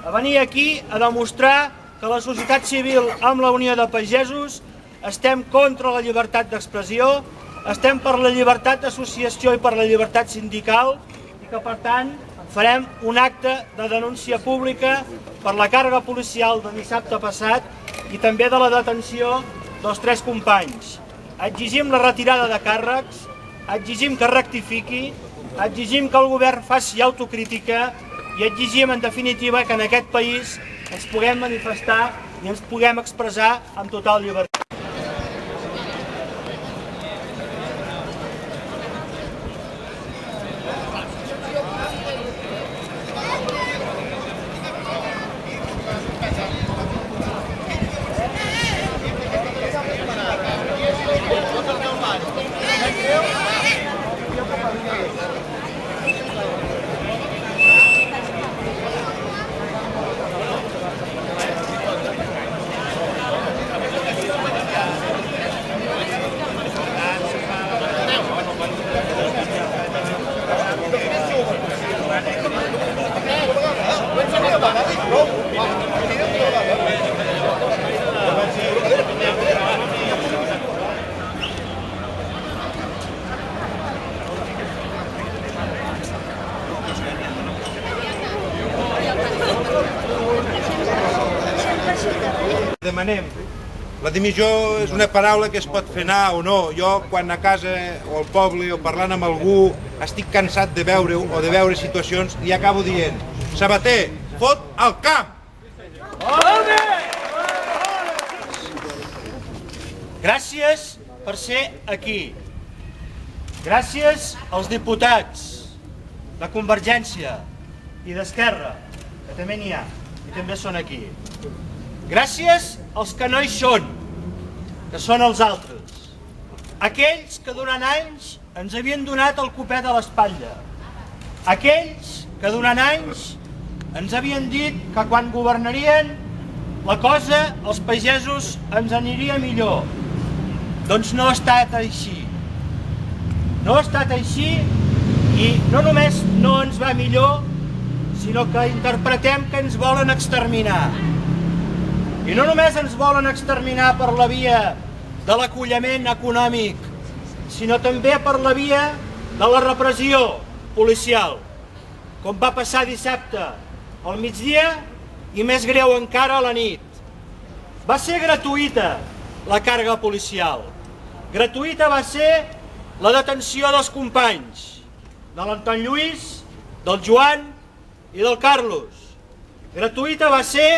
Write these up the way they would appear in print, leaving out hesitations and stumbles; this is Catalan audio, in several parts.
a venir aquí a demostrar que la societat civil amb la Unió de Pagesos estem contra la llibertat d'expressió, estem per la llibertat d'associació i per la llibertat sindical i que, per tant, farem un acte de denúncia pública per la càrrega policial de dissabte passat i també de la detenció dels 3 companys. Exigim la retirada de càrrecs, exigim que rectifiqui, exigim que el govern faci autocrítica i exigim, en definitiva, que en aquest país ens puguem manifestar i ens puguem expressar amb total llibertat. Demanem. La dimissió és una paraula que es pot fer anar o no. Jo, quan a casa o al poble o parlant amb algú estic cansat de veure-ho o de veure situacions i acabo dient: Sabater, fot al camp! Gràcies per ser aquí. Gràcies als diputats de Convergència i d'Esquerra, que també n'hi ha, i també són aquí. Gràcies als que no hi són, que són els altres. Aquells que durant anys ens havien donat el copet a l'espatlla. Aquells que durant anys ens havien dit que quan governarien la cosa, als pagesos, ens aniria millor. Doncs no ha estat així. No ha estat així i no només no ens va millor, sinó que interpretem que ens volen exterminar. I no només ens volen exterminar per la via de l'acollament econòmic, sinó també per la via de la repressió policial, com va passar dissabte al migdia i més greu encara a la nit. Va ser gratuïta la càrrega policial. Gratuïta va ser la detenció dels companys, de l'Antoni Lluís, del Joan i del Carlos. Gratuïta va ser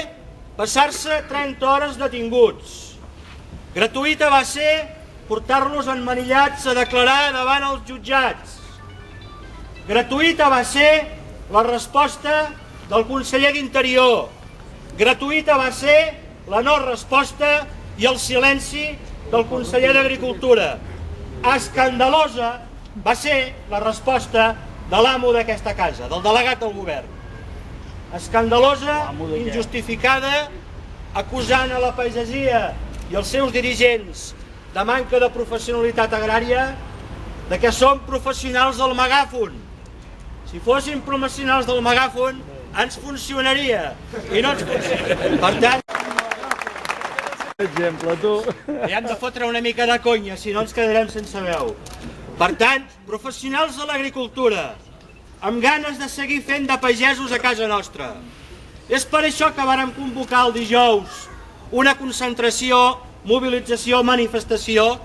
passar-se 30 hores detinguts. Gratuïta va ser portar-los emmanillats a declarar davant els jutjats. Gratuïta va ser la resposta del conseller d'Interior. Gratuïta va ser la no resposta i el silenci del conseller d'Agricultura. Escandalosa va ser la resposta de l'amo d'aquesta casa, del delegat del govern. Escandalosa, injustificada, acusant a la pagesia i els seus dirigents de manca de professionalitat agrària, de que són professionals del megàfon. Si fossin professionals del megàfon, ens funcionaria, i no ens funciona. Per tant, hem de fotre una mica de conya, si no ens quedarem sense veu. Per tant, professionals de l'agricultura, amb ganes de seguir fent de pagesos a casa nostra. És per això que vàrem convocar el dijous una concentració, mobilització, manifestació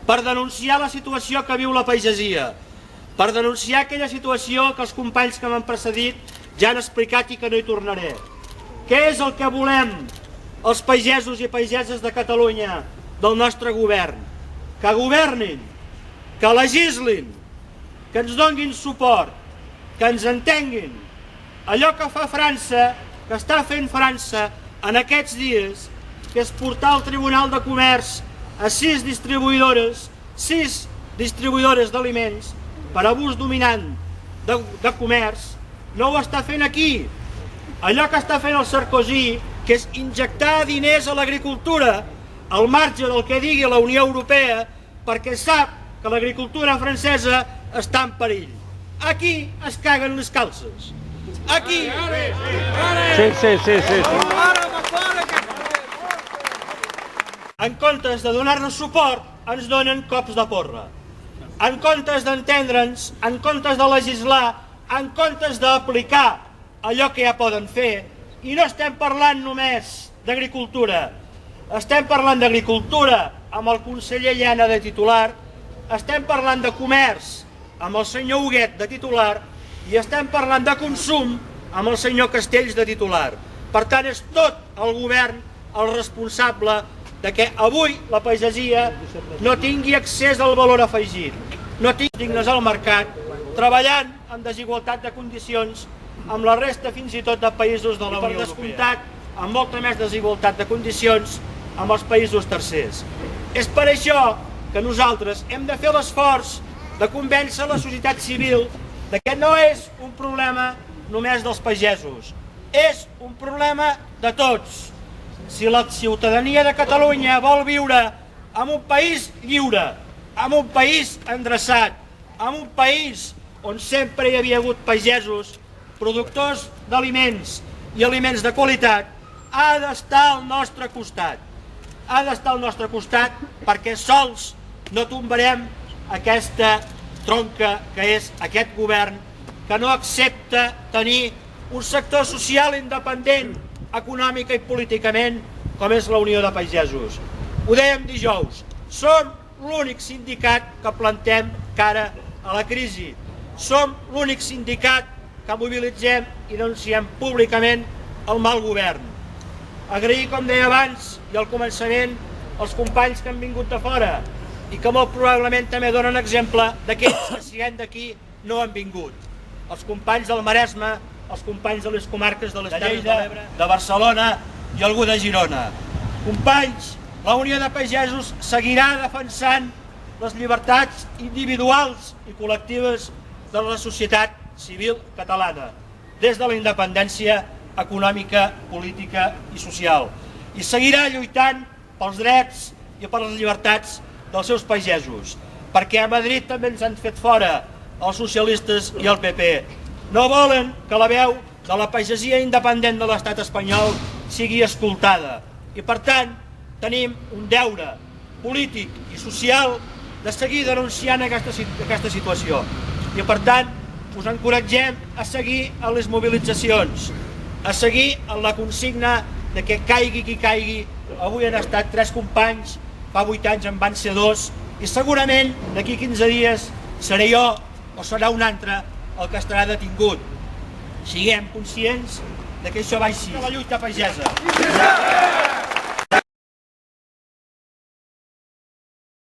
per denunciar la situació que viu la pagesia, per denunciar aquella situació que els companys que m'han precedit ja han explicat i que no hi tornaré. Què és el que volem els pagesos i pageses de Catalunya del nostre govern? Que governin, que legislin, que ens donguin suport, que ens entenguin. Allò que fa França, que està fent França en aquests dies, que és portar al Tribunal de Comerç a 6 distribuïdores d'aliments per abús dominant de comerç, no ho està fent aquí. Allò que està fent el Sarkozy, que és injectar diners a l'agricultura al marge del que digui la Unió Europea, perquè sap que l'agricultura francesa està en perill. Aquí es caguen les calces. aquí. Sí. En comptes de donar-nos suport, ens donen cops de porra. En comptes d'entendre'ns, en comptes de legislar, en comptes d'aplicar allò que ja poden fer, i no estem parlant només d'agricultura, estem parlant d'agricultura amb el conseller Llena de titular, estem parlant de comerç amb el senyor Huguet de titular i estem parlant de consum amb el senyor Castells de titular. Per tant, és tot el govern el responsable de que avui la pagesia no tingui accés al valor afegit, no tingui dignes al mercat, treballant en desigualtat de condicions amb la resta fins i tot de països de la Unió Europea. Per descomptat, amb molta més desigualtat de condicions amb els països tercers. És per això que nosaltres hem de fer l'esforç de convèncer la societat civil de que no és un problema només dels pagesos, és un problema de tots. Si la ciutadania de Catalunya vol viure en un país lliure, en un país endreçat, en un país on sempre hi havia hagut pagesos, productors d'aliments i aliments de qualitat, ha d'estar al nostre costat. Ha d'estar al nostre costat perquè sols no tombarem aquesta tronca que és aquest govern que no accepta tenir un sector social independent econòmica i políticament com és la Unió de Pagesos. Ho dèiem dijous, som l'únic sindicat que plantem cara a la crisi, som l'únic sindicat que mobilitzem i denunciem públicament el mal govern. Agrair, com deia abans i al començament, els companys que han vingut de fora i que molt probablement també donen exemple d'aquells que siguem d'aquí no han vingut. Els companys del Maresme, els companys de les comarques de les Terres de l'Ebre, de Barcelona i algú de Girona. Companys, la Unió de Pagesos seguirà defensant les llibertats individuals i col·lectives de la societat civil catalana, des de la independència econòmica, política i social. I seguirà lluitant pels drets i per les llibertats dels seus pagesos, perquè a Madrid també ens han fet fora els socialistes i el PP. No volen que la veu de la pagesia independent de l'estat espanyol sigui escoltada. I per tant, tenim un deure polític i social de seguir denunciant aquesta situació. I per tant, us encoratgem a seguir a les mobilitzacions, a seguir en la consigna de que caigui qui caigui. Avui han estat 3 companys, fa 8 anys en van ser 2, i segurament d'aquí 15 dies seré jo o serà un altre el que estarà detingut. Siguem conscients que això va així. La lluita pagesa.